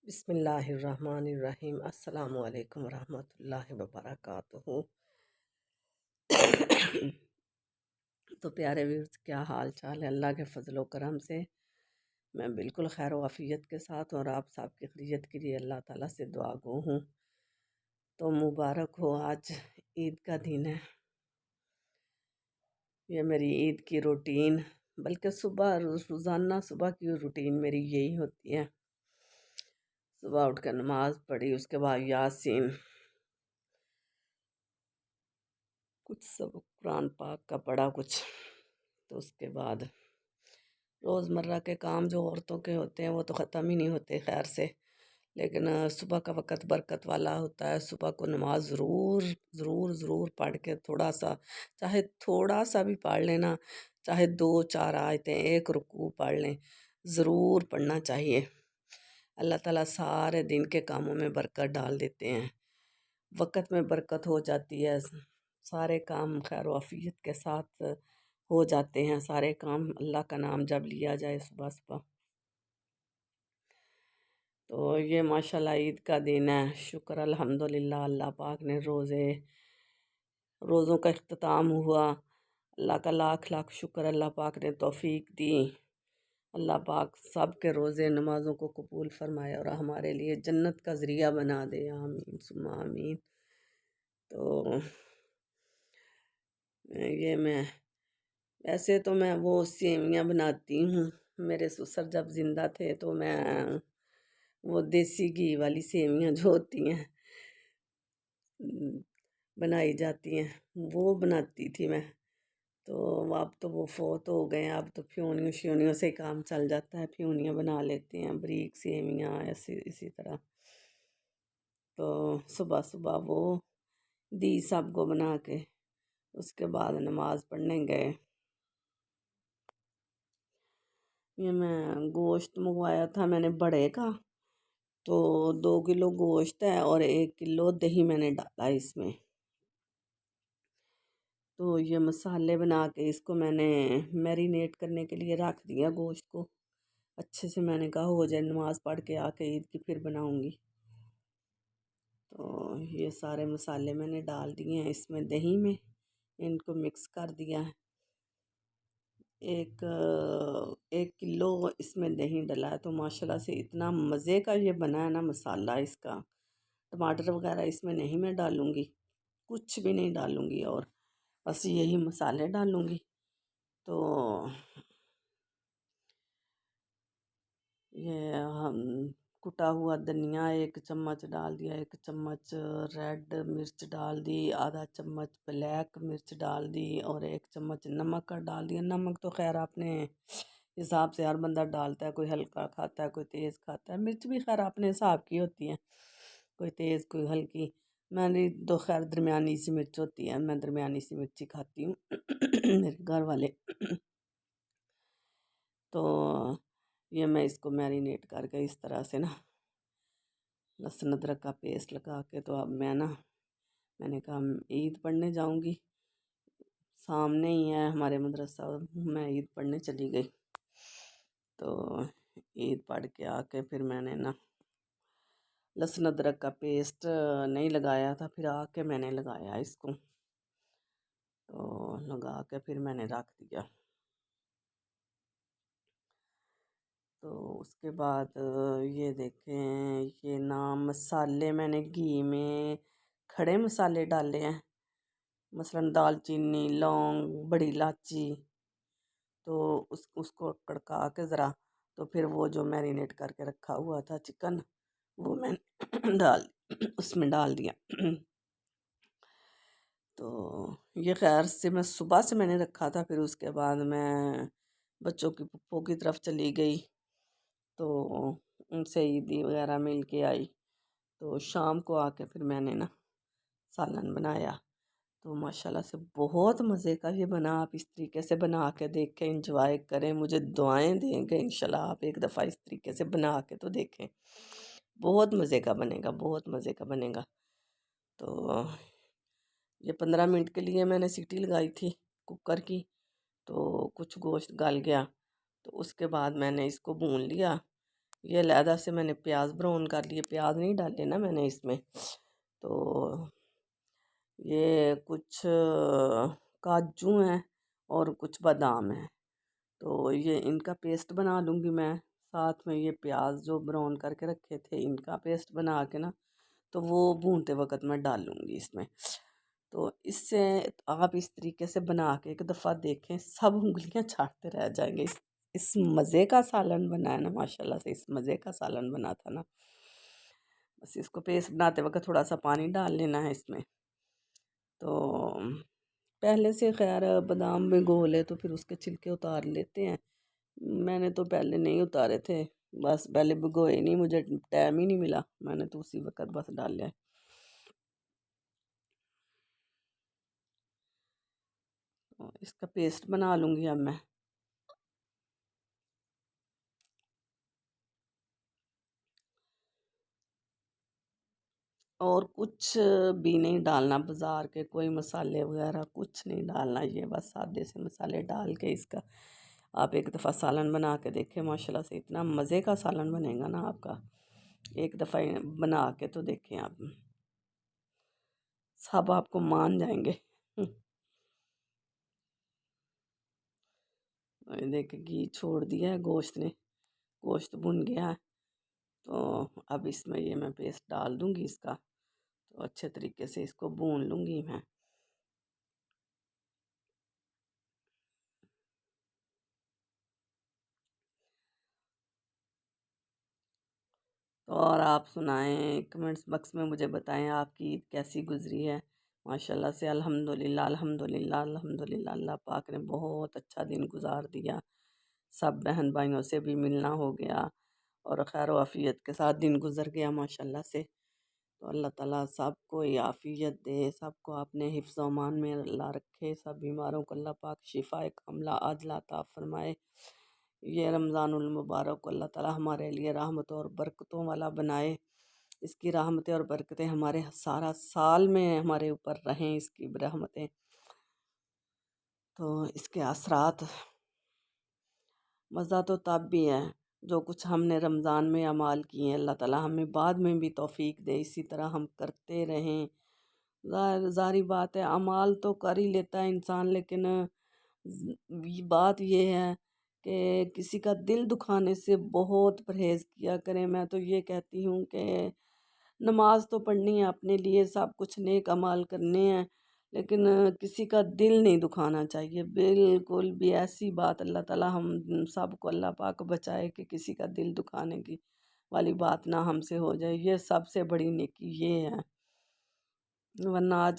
बिस्मिल्लाहिर्रहमानिर्रहीम। अस्सलामु अलैकुम रहमतुल्लाहि व बरकातुहू। तो प्यारे व्यूर्स, क्या हाल चाल है? अल्लाह के फजलो करम से मैं बिल्कुल खैर वाफियत के साथ और आप सबकी खैरियत के लिए अल्लाह ताला से दुआ गो हूँ। तो मुबारक हो, आज ईद का दिन है। ये मेरी ईद की रूटीन, बल्कि सुबह रोज़ाना सुबह की रूटीन मेरी यही होती है। सुबह उठ कर नमाज पढ़ी, उसके बाद यासीन कुछ सब कुरान पाक का पढ़ा कुछ। तो उसके बाद रोज़मर्रा के काम जो औरतों के होते हैं वो तो ख़त्म ही नहीं होते खैर से। लेकिन सुबह का वक़्त बरकत वाला होता है। सुबह को नमाज ज़रूर ज़रूर ज़रूर पढ़ के चाहे थोड़ा सा भी पढ़ लेना, चाहे 2-4 आयतें, एक रुकू पढ़ लें, ज़रूर पढ़ना चाहिए। अल्लाह ताला सारे दिन के कामों में बरकत डाल देते हैं, वक़्त में बरकत हो जाती है। सारे काम खैर वाफियत के साथ हो जाते हैं। सारे काम अल्लाह का नाम जब लिया जाए सुबह सुबह। तो ये माशाल्लाह ईद का दिन है। शुक्र अल्हम्दुलिल्लाह, अल्लाह पाक ने रोज़ों का इख्तिताम हुआ। अल्लाह का लाख लाख शुक्र, अल्लाह पाक ने तौफीक दी। अल्लाह पाक सब के रोज़े नमाज़ों को कबूल फरमाए और हमारे लिए जन्नत का ज़रिया बना दे। आमीन सुम्मा आमीन। तो ये वैसे तो मैं वो सेवियाँ बनाती हूँ। मेरे ससुर जब ज़िंदा थे तो मैं वो देसी घी वाली सेवियाँ जो होती हैं बनाई जाती हैं, वो बनाती थी मैं। तो अब तो वो फोत हो गए हैं। अब तो फ्यूनियों श्यूनियों से ही काम चल जाता है। फ्यूनियाँ बना लेते हैं, बरीक सेवियाँ ऐसे इसी तरह। तो सुबह सुबह वो दी सबको बना के, उसके बाद नमाज पढ़ने गए। ये मैं गोश्त मंगवाया था मैंने बड़े का। तो 2 किलो गोश्त है और 1 किलो दही मैंने डाला इसमें। तो ये मसाले बना के इसको मैंने मैरिनेट करने के लिए रख दिया गोश्त को। अच्छे से मैंने कहा हो जाए, नमाज़ पढ़ के आके ईद की फिर बनाऊंगी। तो ये सारे मसाले मैंने डाल दिए हैं इसमें दही में, इनको मिक्स कर दिया है। 1 किलो इसमें दही डला है। तो माशाल्लाह से इतना मज़े का ये बना है ना मसाला इसका। टमाटर वगैरह इसमें नहीं मैं डालूँगी, कुछ भी नहीं डालूँगी और बस यही मसाले डालूँगी। तो ये हम कुटा हुआ धनिया 1 चम्मच डाल दिया, 1 चम्मच रेड मिर्च डाल दी, आधा चम्मच ब्लैक मिर्च डाल दी और 1 चम्मच नमक का डाल दिया। नमक तो खैर अपने हिसाब से हर बंदा डालता है, कोई हल्का खाता है, कोई तेज़ खाता है। मिर्च भी खैर अपने हिसाब की होती है, कोई तेज़ कोई हल्की। मैंने तो खैर दरमियानी सी मिर्च होती है, मैं दरमियानी सी मिर्ची खाती हूँ। मेरे घर वाले तो ये मैं इसको मैरिनेट करके इस तरह से ना लहसुन अदरक का पेस्ट लगा के, तो अब मैंने कहा ईद पढ़ने जाऊंगी। सामने ही है हमारे मदरसा, मैं ईद पढ़ने चली गई। तो ईद पढ़ के आके फिर मैंने ना लहसुन अदरक का पेस्ट नहीं लगाया था, फिर आके मैंने लगाया इसको। तो लगा के फिर मैंने रख दिया। तो उसके बाद ये देखें, ये ना मसाले मैंने घी में खड़े मसाले डाले हैं, मसलन दालचीनी, लौंग, बड़ी इलायची। तो उसको कड़का के ज़रा, तो फिर वो जो मैरिनेट करके रखा हुआ था चिकन, वो मैंने उसमें डाल दिया। तो ये खैर से मैं सुबह से मैंने रखा था। फिर उसके बाद मैं बच्चों की पप्पो की तरफ चली गई, तो उनसे ईदी वगैरह मिल के आई। तो शाम को आके फिर मैंने ना सालन बनाया। तो माशाल्लाह से बहुत मज़े का ये बना। आप इस तरीके से बना के देखें, इंजॉय करें, मुझे दुआएं देंगे इंशाल्लाह। आप एक दफ़ा इस तरीके से बना के तो देखें, बहुत मज़े का बनेगा, बहुत मज़े का बनेगा। तो ये 15 मिनट के लिए मैंने सीटी लगाई थी कुकर की, तो कुछ गोश्त गल गया। तो उसके बाद मैंने इसको भून लिया। ये अलहदा से मैंने प्याज ब्राउन कर लिए, प्याज नहीं डाले ना मैंने इसमें। तो ये कुछ काजू हैं और कुछ बादाम हैं, तो ये इनका पेस्ट बना लूँगी मैं। साथ में ये प्याज जो ब्राउन करके रखे थे इनका पेस्ट बना के ना, तो वो भूनते वक़्त मैं डाल लूँगी इसमें। तो इससे आप इस तरीके से बना के एक दफ़ा देखें, सब उंगलियां चाटते रह जाएंगे। इस मज़े का सालन बना है ना, माशाल्लाह से इस मज़े का सालन बना था ना। बस इसको पेस्ट बनाते वक्त थोड़ा सा पानी डाल लेना है इसमें। तो पहले से खैर बादाम भिगो ले तो फिर उसके छिलके उतार लेते हैं। मैंने तो पहले नहीं उतारे थे, बस पहले भिगोए नहीं, मुझे टाइम ही नहीं मिला, मैंने तो उसी वक्त बस डाल लिया। तो इसका पेस्ट बना लूँगी अब मैं। और कुछ भी नहीं डालना, बाज़ार के कोई मसाले वगैरह कुछ नहीं डालना, ये बस सादे से मसाले डाल के इसका आप एक दफ़ा सालन बना के देखें। माशाल्लाह से इतना मज़े का सालन बनेगा ना आपका, एक दफ़ा बना के तो देखें आप, सब आपको मान जाएंगे। देखिए घी छोड़ दिया है गोश्त ने, गोश्त भुन गया है। तो अब इसमें ये मैं पेस्ट डाल दूँगी इसका, तो अच्छे तरीके से इसको भून लूँगी मैं। तो और आप सुनाएं, कमेंट्स बॉक्स में मुझे बताएं आपकी ईद कैसी गुजरी है। माशाल्लाह से अल्हम्दुलिल्लाह अल्हम्दुलिल्लाह अल्हम्दुलिल्लाह, अल्लाह पाक ने बहुत अच्छा दिन गुजार दिया। सब बहन भाइयों से भी मिलना हो गया और खैर आफियत के साथ दिन गुजर गया माशाल्लाह से। तो अल्लाह ताला सबको ही आफियत दे, सबको अपने हिफ्ज़ व अमान में अल्लाह रखे, सब बीमारों को अल्लाह पाक शिफाए कामिला आजिला अता फरमाए। ये रमज़ानुल मुबारक को अल्लाह ताला हमारे लिए रहमतों और बरकतों वाला बनाए। इसकी रहमतें और बरकतें हमारे सारा साल में हमारे ऊपर रहें, इसकी रहमतें। तो इसके असरात मज़ा तो तब भी है जो कुछ हमने रमज़ान में अमाल किए हैं, अल्लाह ताला हमें बाद में भी तौफीक दे, इसी तरह हम करते रहें। ज़ाहिर बात है अमाल तो कर ही लेता है इंसान, लेकिन बात ये है कि किसी का दिल दुखाने से बहुत परहेज़ किया करें। मैं तो ये कहती हूँ कि नमाज तो पढ़नी है अपने लिए, सब कुछ नेक अमाल करने हैं, लेकिन किसी का दिल नहीं दुखाना चाहिए बिल्कुल भी। ऐसी बात अल्लाह ताला हम सबको अल्लाह पाक बचाए कि किसी का दिल दुखाने की वाली बात ना हमसे हो जाए। ये सबसे बड़ी नेकी ये है, वरना आज